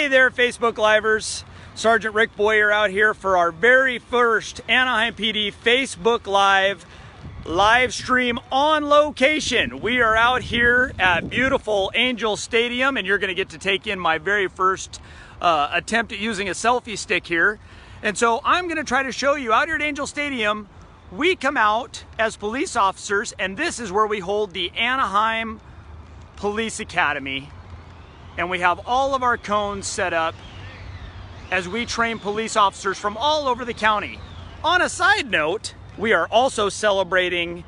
Hey there, Facebook Livers. Sergeant Rick Boyer out here for our very first Anaheim PD Facebook live stream on location. We are out here at beautiful Angel Stadium, and you're going to get to take in my very first attempt at using a selfie stick here. And so I'm going to try to show you out here at Angel Stadium, we come out as police officers, and this is where we hold the Anaheim Police Academy. And we have all of our cones set up as we train police officers from all over the county. On a side note, we are also celebrating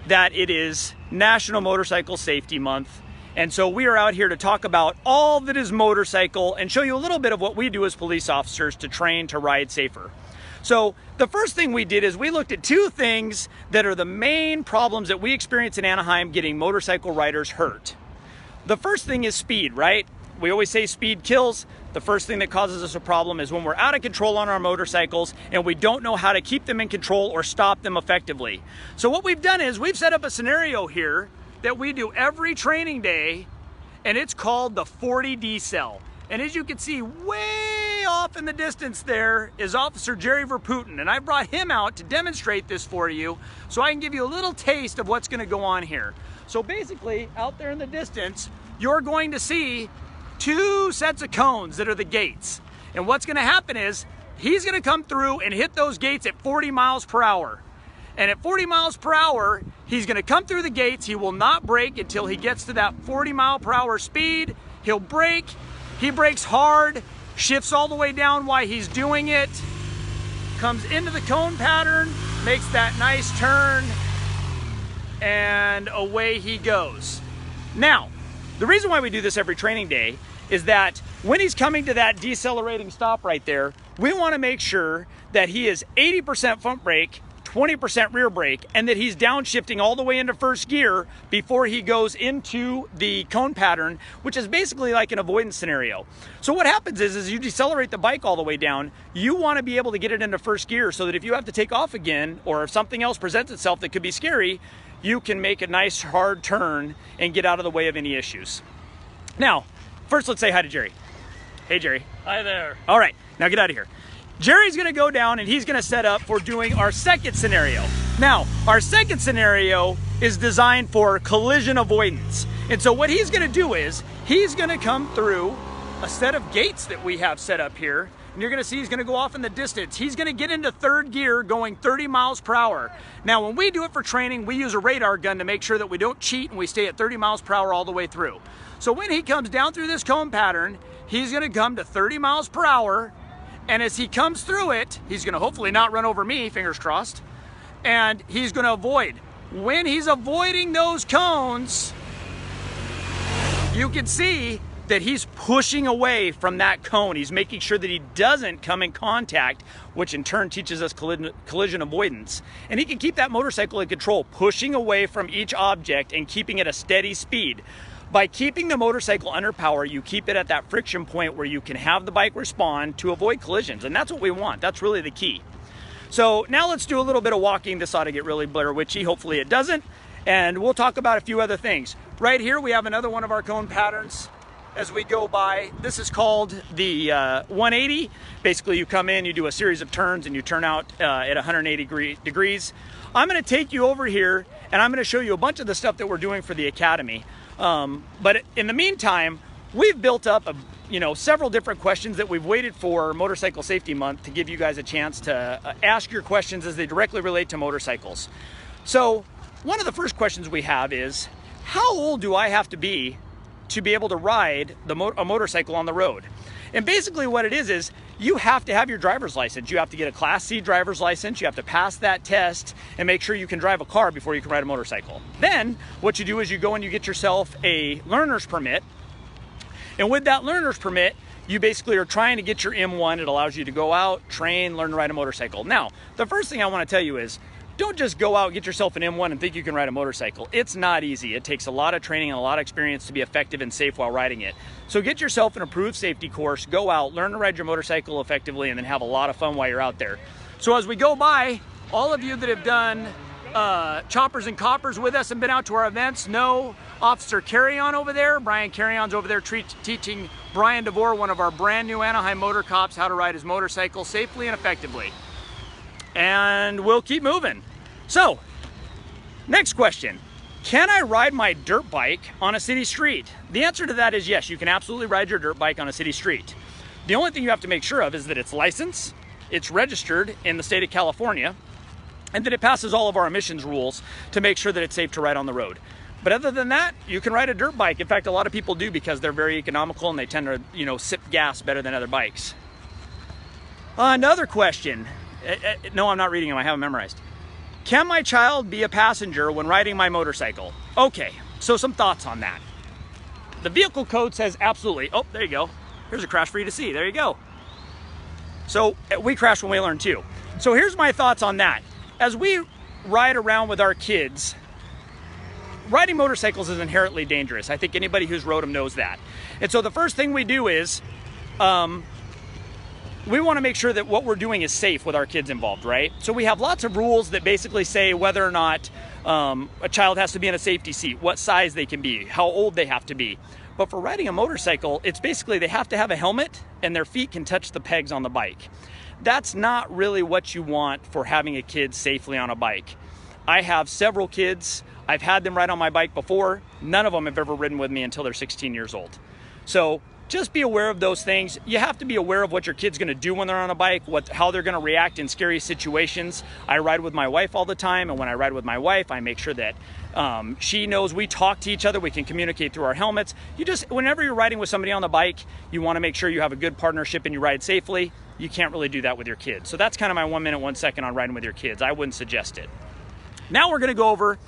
that it is National Motorcycle Safety Month. And so we are out here to talk about all that is motorcycle and show you a little bit of what we do as police officers to train to ride safer. So the first thing we did is we looked at two things that are the main problems that we experience in Anaheim getting motorcycle riders hurt. The first thing is speed, right? We always say speed kills. The first thing that causes us a problem is when we're out of control on our motorcycles and we don't know how to keep them in control or stop them effectively. So what we've done is we've set up a scenario here that we do every training day, and it's called the 40 decel. And as you can see, way off in the distance there is Officer Jerry Verputin, and I brought him out to demonstrate this for you so I can give you a little taste of what's going to go on here. So basically, out there in the distance, you're going to see two sets of cones that are the gates. And what's going to happen is he's going to come through and hit those gates at 40 miles per hour. And at 40 miles per hour, he's going to come through the gates. He will not brake until he gets to that 40 mile per hour speed. He'll brake. He brakes hard, shifts all the way down while he's doing it, comes into the cone pattern, makes that nice turn, and away he goes. Now, the reason why we do this every training day is that when he's coming to that decelerating stop right there, we want to make sure that he is 80% front brake, 20% rear brake, and that he's downshifting all the way into first gear before he goes into the cone pattern, which is basically like an avoidance scenario. So what happens is you decelerate the bike all the way down, you want to be able to get it into first gear so that if you have to take off again, or if something else presents itself that could be scary, you can make a nice hard turn and get out of the way of any issues. Now, first let's say hi to Jerry. Hey Jerry. Hi there. All right, now get out of here. Jerry's gonna go down and he's gonna set up for doing our second scenario. Now, our second scenario is designed for collision avoidance. And so what he's gonna do is, he's gonna come through a set of gates that we have set up here, and you're gonna see he's gonna go off in the distance. He's gonna get into third gear going 30 miles per hour. Now, when we do it for training, we use a radar gun to make sure that we don't cheat and we stay at 30 miles per hour all the way through. So when he comes down through this cone pattern, he's gonna come to 30 miles per hour, and as he comes through it, he's gonna hopefully not run over me, fingers crossed, and he's gonna avoid. When he's avoiding those cones, you can see that he's pushing away from that cone. He's making sure that he doesn't come in contact, which in turn teaches us collision avoidance. And he can keep that motorcycle in control, pushing away from each object and keeping it a steady speed. By keeping the motorcycle under power, you keep it at that friction point where you can have the bike respond to avoid collisions. And that's what we want. That's really the key. So now let's do a little bit of walking. This ought to get really Blair Witchy. Hopefully it doesn't. And we'll talk about a few other things. Right here, we have another one of our cone patterns as we go by. This is called the 180. Basically, you come in, you do a series of turns, and you turn out at 180 degrees. I'm going to take you over here, and I'm going to show you a bunch of the stuff that we're doing for the Academy. But in the meantime, we've built up several different questions that we've waited for Motorcycle Safety Month to give you guys a chance to ask your questions as they directly relate to motorcycles. So one of the first questions we have is, how old do I have to be able to ride a motorcycle on the road? And basically what it is you have to have your driver's license. You have to get a Class C driver's license. You have to pass that test and make sure you can drive a car before you can ride a motorcycle. Then what you do is you go and you get yourself a learner's permit. And with that learner's permit, you basically are trying to get your M1. It allows you to go out, train, learn to ride a motorcycle. Now, the first thing I want to tell you is, don't just go out and get yourself an M1 and think you can ride a motorcycle. It's not easy. It takes a lot of training and a lot of experience to be effective and safe while riding it. So get yourself an approved safety course, go out, learn to ride your motorcycle effectively, and then have a lot of fun while you're out there. So as we go by, all of you that have done choppers and coppers with us and been out to our events? No. Officer Carrion over there, Brian Carrion's over there teaching Brian DeVore, one of our brand new Anaheim motor cops, how to ride his motorcycle safely and effectively. And we'll keep moving. So, next question. Can I ride my dirt bike on a city street? The answer to that is yes, you can absolutely ride your dirt bike on a city street. The only thing you have to make sure of is that it's licensed, it's registered in the state of California, and that it passes all of our emissions rules to make sure that it's safe to ride on the road. But other than that, you can ride a dirt bike. In fact, a lot of people do because they're very economical and they tend to, you know, sip gas better than other bikes. Another question. No, I'm not reading them. I have them memorized. Can my child be a passenger when riding my motorcycle? Okay, so some thoughts on that. The vehicle code says absolutely. Oh, there you go. Here's a crash for you to see. There you go. So we crash when we learn too. So here's my thoughts on that. As we ride around with our kids, riding motorcycles is inherently dangerous. I think anybody who's rode them knows that. And so the first thing we do is we want to make sure that what we're doing is safe with our kids involved, right? So we have lots of rules that basically say whether or not a child has to be in a safety seat, what size they can be, how old they have to be. But for riding a motorcycle, it's basically they have to have a helmet and their feet can touch the pegs on the bike. That's not really what you want for having a kid safely on a bike. I have several kids. I've had them ride on my bike before. None of them have ever ridden with me until they're 16 years old. So just be aware of those things. You have to be aware of what your kid's gonna do when they're on a bike, how they're gonna react in scary situations. I ride with my wife all the time, and when I ride with my wife, I make sure that she knows we talk to each other, we can communicate through our helmets. Whenever you're riding with somebody on the bike, you wanna make sure you have a good partnership and you ride safely. You can't really do that with your kids. So that's kind of my 1 minute, 1 second on riding with your kids. I wouldn't suggest it. Now we're gonna go over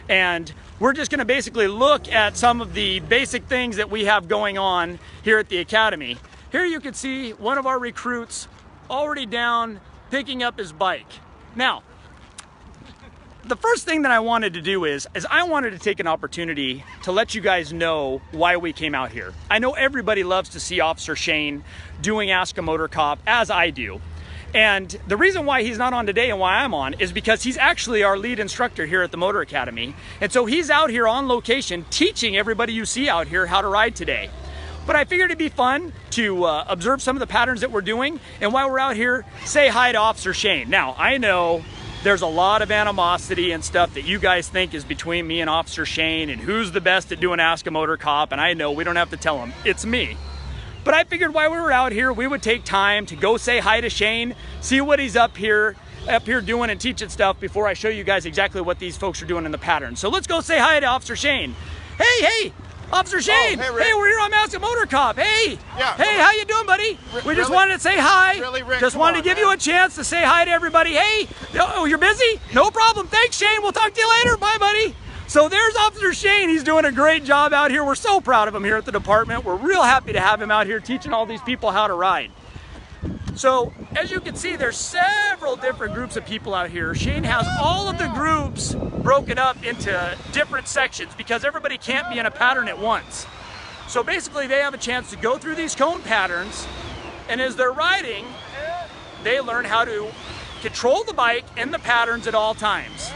and we're just gonna basically look at some of the basic things that we have going on here at the Academy. Here you can see one of our recruits already down picking up his bike. Now, the first thing that I wanted to do is I wanted to take an opportunity to let you guys know why we came out here. I know everybody loves to see Officer Shane doing Ask a Motor Cop, as I do. And the reason why he's not on today and why I'm on is because he's actually our lead instructor here at the Motor Academy. And so he's out here on location teaching everybody you see out here how to ride today. But I figured it'd be fun to observe some of the patterns that we're doing. And while we're out here, say hi to Officer Shane. Now, I know there's a lot of animosity and stuff that you guys think is between me and Officer Shane and who's the best at doing Ask a Motor Cop. And I know we don't have to tell him, it's me. But I figured while we were out here, we would take time to go say hi to Shane, see what he's up here doing and teaching stuff before I show you guys exactly what these folks are doing in the pattern. So let's go say hi to Officer Shane. Hey, Officer Shane. Oh, hey, Rick. Hey, we're here on Ask a Motor Cop. Hey. Yeah. Hey, how you doing, buddy? We just wanted to say hi. Really, Rick? Just wanted to give you a chance to say hi to everybody. Hey, oh, you're busy? No problem. Thanks, Shane. We'll talk to you later. Bye, buddy. So there's Officer Shane. He's doing a great job out here. We're so proud of him here at the department. We're real happy to have him out here teaching all these people how to ride. So as you can see, there's several different groups of people out here. Shane has all of the groups broken up into different sections because everybody can't be in a pattern at once. So basically they have a chance to go through these cone patterns, and as they're riding, they learn how to control the bike and the patterns at all times.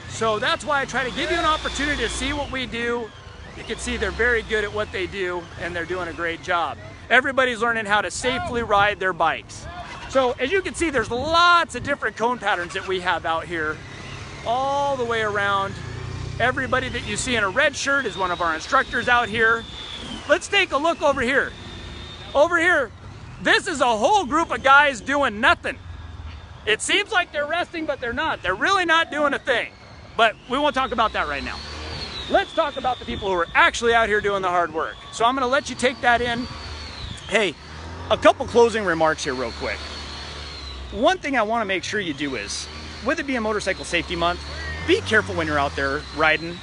So that's why I try to give you an opportunity to see what we do. You can see they're very good at what they do and they're doing a great job. Everybody's learning how to safely ride their bikes. So as you can see, there's lots of different cone patterns that we have out here all the way around. Everybody that you see in a red shirt is one of our instructors out here. Let's take a look over here. Over here, this is a whole group of guys doing nothing. It seems like they're resting, but they're not. They're really not doing a thing. But we won't talk about that right now. Let's talk about the people who are actually out here doing the hard work. So I'm gonna let you take that in. Hey, a couple closing remarks here real quick. One thing I wanna make sure you do is, with it being Motorcycle Safety Month, be careful when you're out there riding.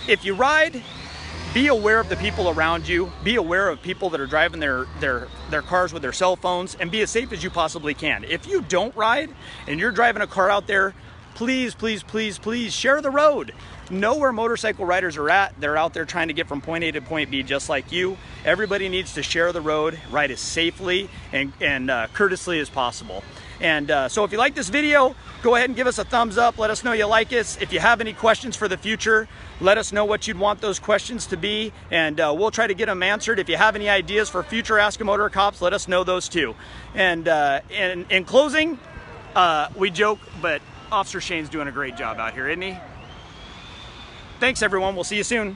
If you ride, be aware of the people around you. Be aware of people that are driving their cars with their cell phones, and be as safe as you possibly can. If you don't ride and you're driving a car out there, please, please, please, please share the road. Know where motorcycle riders are at. They're out there trying to get from point A to point B just like you. Everybody needs to share the road, ride as safely and courteously as possible. And so if you like this video, go ahead and give us a thumbs up. Let us know you like us. If you have any questions for the future, let us know what you'd want those questions to be, and we'll try to get them answered. If you have any ideas for future Ask a Motor Cops, let us know those too. And in closing, we joke, but Officer Shane's doing a great job out here, isn't he? Thanks, everyone. We'll see you soon.